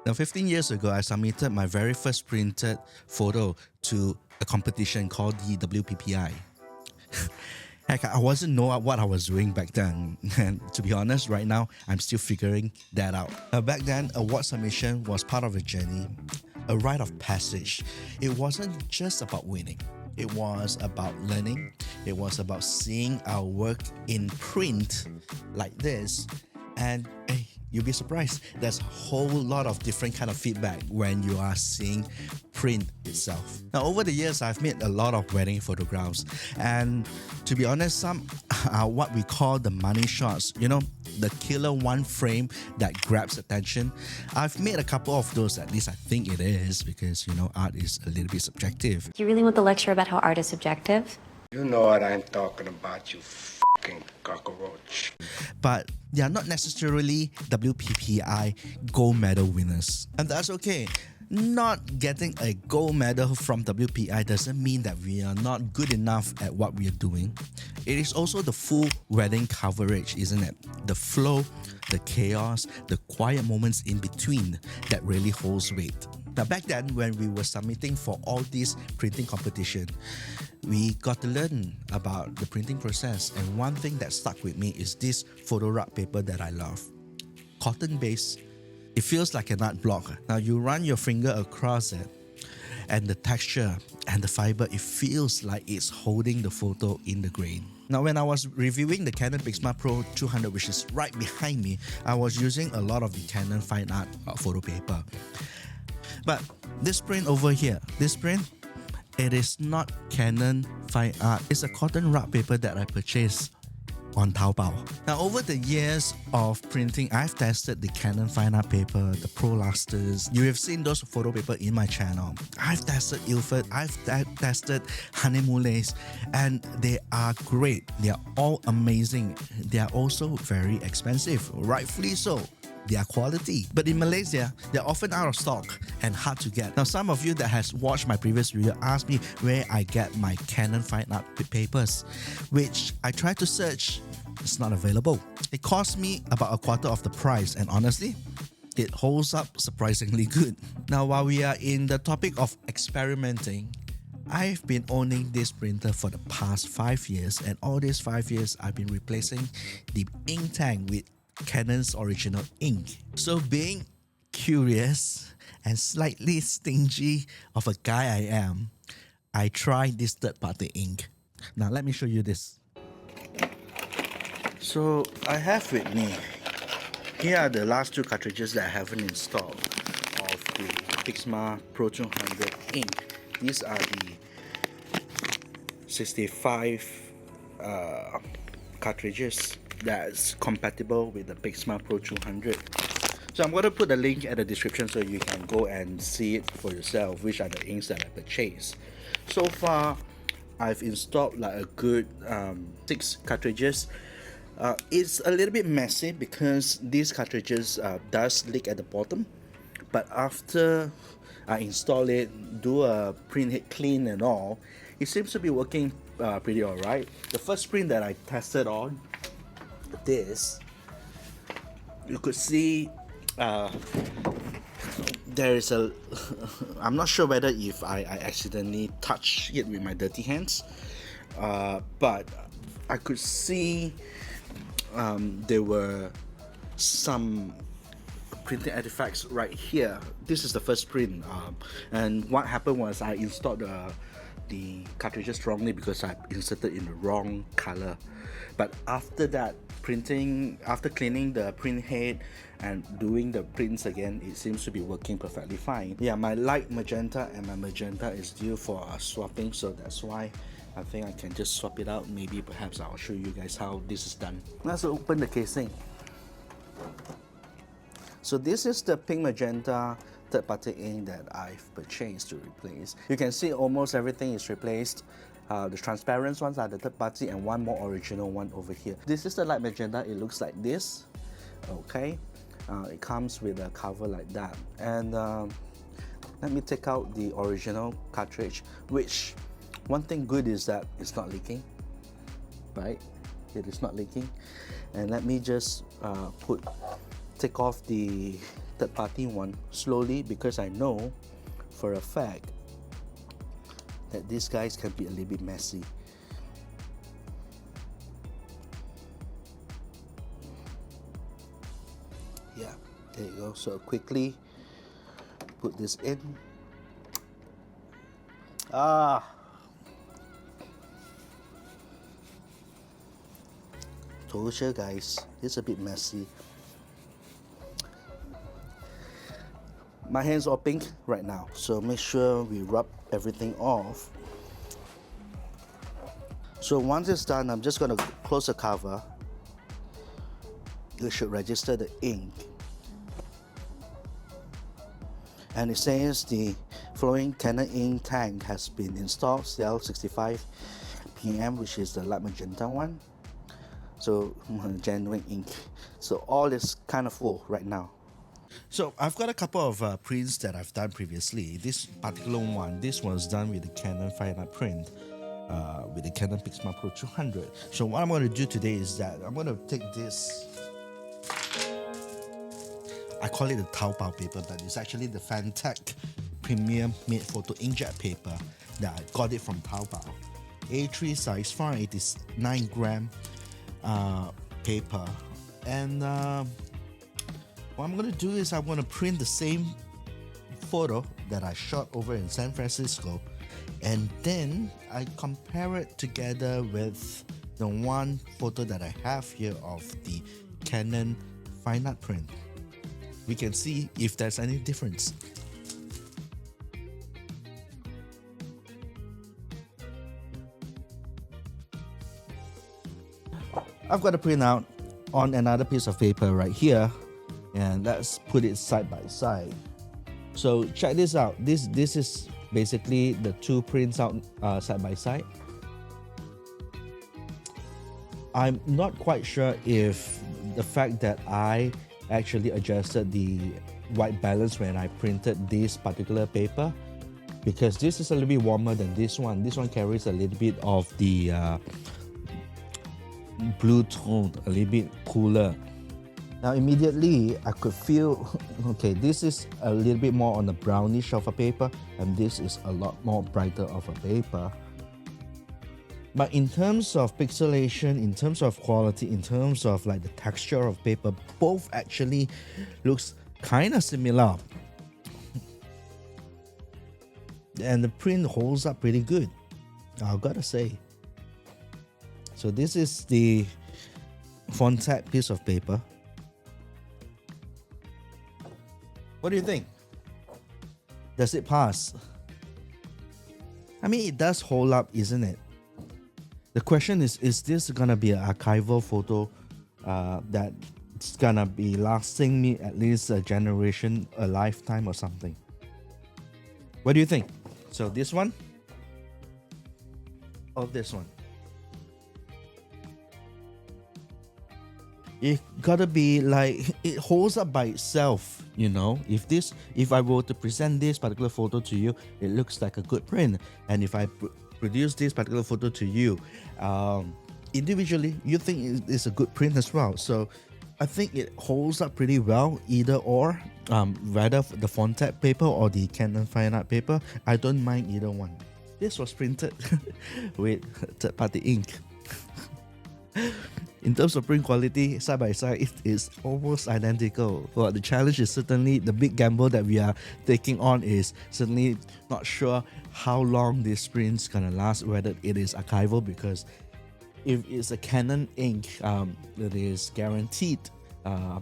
Now, 15 years ago, I submitted my very first printed photo to a competition called the WPPI. Heck, I wasn't know what I was doing back then, and to be honest, right now, I'm still figuring that out. Back then, award submission was part of a journey, a rite of passage. It wasn't just about winning. It was about learning. It was about seeing our work in print like this, and hey, you'll be surprised. There's a whole lot of different kind of feedback when you are seeing print itself. Now, over the years, I've made a lot of wedding photographs, and to be honest, some are what we call the money shots. You know, the killer one frame that grabs attention. I've made a couple of those, at least I think it is, because, you know, art is a little bit subjective. Do you really want the lecture about how art is subjective? You know what I'm talking about, you fucking cockroach. But they are not necessarily WPPI gold medal winners. And that's okay. Not getting a gold medal from WPI doesn't mean that we are not good enough at what we are doing. It is also the full wedding coverage, isn't it? The flow, the chaos, the quiet moments in between that really holds weight. Now, back then, when we were submitting for all these printing competition, we got to learn about the printing process. And one thing that stuck with me is this photo wrap paper that I love. Cotton base. It feels like an art block. Now, you run your finger across it, and the texture and the fiber, it feels like it's holding the photo in the grain. Now, when I was reviewing the Canon Pixma Pro-200, which is right behind me, I was using a lot of the Canon fine art photo paper. But this print over here, this print, it is not Canon fine art. It's a cotton wrap paper that I purchased on Taobao. Now, over the years of printing, I've tested the Canon fine art paper, the Pro Lusters. You have seen those photo paper in my channel. I've tested Ilford, I've tested Honeymoon Lace, and they are great. They are all amazing. They are also very expensive, rightfully so. Their quality. But in Malaysia, they're often out of stock and hard to get. Now, some of you that has watched my previous video asked me where I get my Canon fine art papers, which I tried to search. It's not available. It cost me about a quarter of the price, and honestly, it holds up surprisingly good. Now, while we are in the topic of experimenting, I've been owning this printer for the past 5 years, and all these 5 years I've been replacing the ink tank with Canon's original ink. So, being curious and slightly stingy of a guy I am, I tried this third-party ink. Now, let me show you this. So, I have with me, here are the last two cartridges that I haven't installed of the Pixma Pro-200 ink. These are the 65 cartridges that's compatible with the Pixma Pro-200. So I'm going to put a link at the description so you can go and see it for yourself, which are the inks that I purchased. So far, I've installed like a good 6 cartridges. It's a little bit messy because these cartridges does leak at the bottom, but after I install it, do a print head clean and all, it seems to be working pretty alright. The first print that I tested on, this, you could see there is a I'm not sure whether if I accidentally touched it with my dirty hands, but I could see there were some printing artifacts right here. This is the first print, and what happened was I installed the cartridges wrongly because I inserted in the wrong color. But after that, after cleaning the print head and doing the prints again, it seems to be working perfectly fine. Yeah, my light magenta and my magenta is due for swapping, so that's why I think I can just swap it out. Maybe perhaps I'll show you guys how this is done. Let's open the casing. So this is the pink magenta third-party ink that I've purchased to replace. You can see almost everything is replaced. The transparent ones are the third-party and one more original one over here. This is the light magenta. It looks like this. Okay, it comes with a cover like that. And let me take out the original cartridge, which one thing good is that it's not leaking, right? It is not leaking. And let me just take off the third-party one slowly because I know for a fact that these guys can be a little bit messy. Yeah, there you go. So quickly put this in. Told you guys, it's a bit messy. My hands are pink right now, so make sure we rub everything off. So once it's done, I'm just gonna close the cover. It should register the ink. And it says the flowing Canon ink tank has been installed, cell 65 PM, which is the light magenta one. So genuine ink. So all is kind of full right now. So I've got a couple of prints that I've done previously. This particular one, this was done with the Canon fine art print, with the Canon Pixma Pro-200. So what I'm going to do today is that I'm going to take this, I call it the Taobao paper, but it's actually the Fantech premium made photo inkjet paper that I got it from Taobao. A3 size, 489 gram paper. And what I'm going to do is I'm going to print the same photo that I shot over in San Francisco, and then I compare it together with the one photo that I have here of the Canon fine art print. We can see if there's any difference. I've got a printout on another piece of paper right here, and let's put it side by side. So check this out. This is basically the two prints out side by side. I'm not quite sure if the fact that I actually adjusted the white balance when I printed this particular paper, because this is a little bit warmer than this one. This one carries a little bit of the blue tone, a little bit cooler. Now immediately I could feel, okay, this is a little bit more on the brownish of a paper, and this is a lot more brighter of a paper. But in terms of pixelation, in terms of quality, in terms of like the texture of paper, both actually looks kind of similar. And the print holds up pretty good, I've got to say. So this is the Fantech piece of paper. What do you think? Does it pass? I mean, it does hold up, isn't it? The question is this gonna be an archival photo that's gonna be lasting me at least a generation, a lifetime or something? What do you think? So this one or this one? It gotta be like, it holds up by itself, you know. If I were to present this particular photo to you, it looks like a good print. And if I produce this particular photo to you, individually, you think it's a good print as well. So I think it holds up pretty well, either or, whether the Fantech paper or the Canon fine art paper. I don't mind either one. This was printed with third-party ink. In terms of print quality, side by side, it is almost identical. Well, the challenge is certainly, the big gamble that we are taking on is certainly not sure how long this print's gonna last, whether it is archival, because if it's a Canon ink that is guaranteed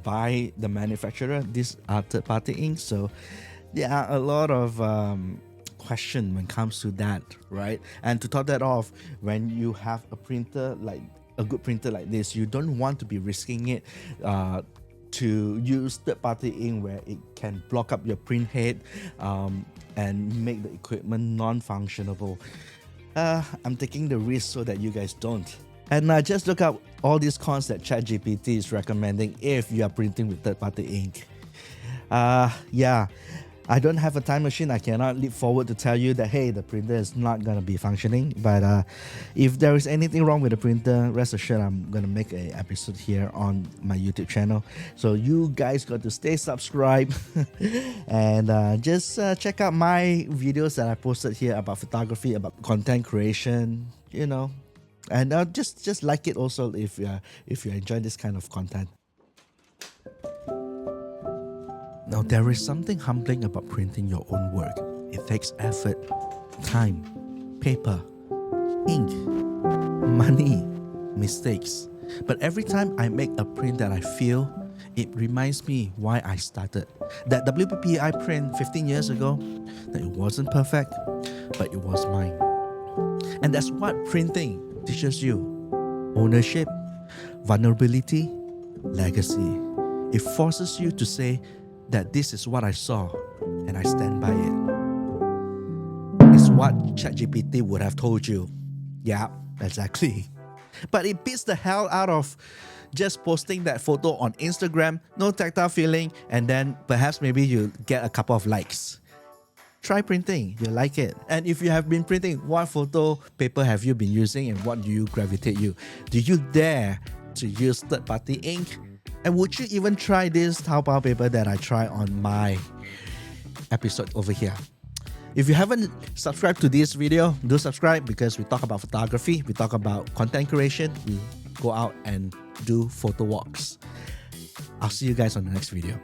by the manufacturer, these are third-party ink, so there are a lot of question when it comes to that, right? And to top that off, when you have a printer like a good printer like this, you don't want to be risking it to use third-party ink where it can block up your print head and make the equipment non-functionable. I'm taking the risk so that you guys don't. And just look up all these cons that ChatGPT is recommending if you are printing with third-party ink. Yeah, I don't have a time machine. I cannot leap forward to tell you that, hey, the printer is not going to be functioning. But if there is anything wrong with the printer, rest assured I'm going to make an episode here on my YouTube channel. So you guys got to stay subscribed and just check out my videos that I posted here about photography, about content creation, you know. And just like it also if you're enjoying this kind of content. Now, there is something humbling about printing your own work. It takes effort, time, paper, ink, money, mistakes. But every time I make a print that I feel, it reminds me why I started. That WPPI print 15 years ago, that it wasn't perfect, but it was mine. And that's what printing teaches you. Ownership, vulnerability, legacy. It forces you to say that this is what I saw and I stand by it. It's what ChatGPT would have told you. Yeah, exactly. But it beats the hell out of just posting that photo on Instagram, no tactile feeling, and then perhaps maybe you get a couple of likes. Try printing, you'll like it. And if you have been printing, what photo paper have you been using and what do you gravitate you? Do you dare to use third-party ink? And would you even try this Taobao paper that I try on my episode over here? If you haven't subscribed to this video, do subscribe because we talk about photography, we talk about content creation, we go out and do photo walks. I'll see you guys on the next video.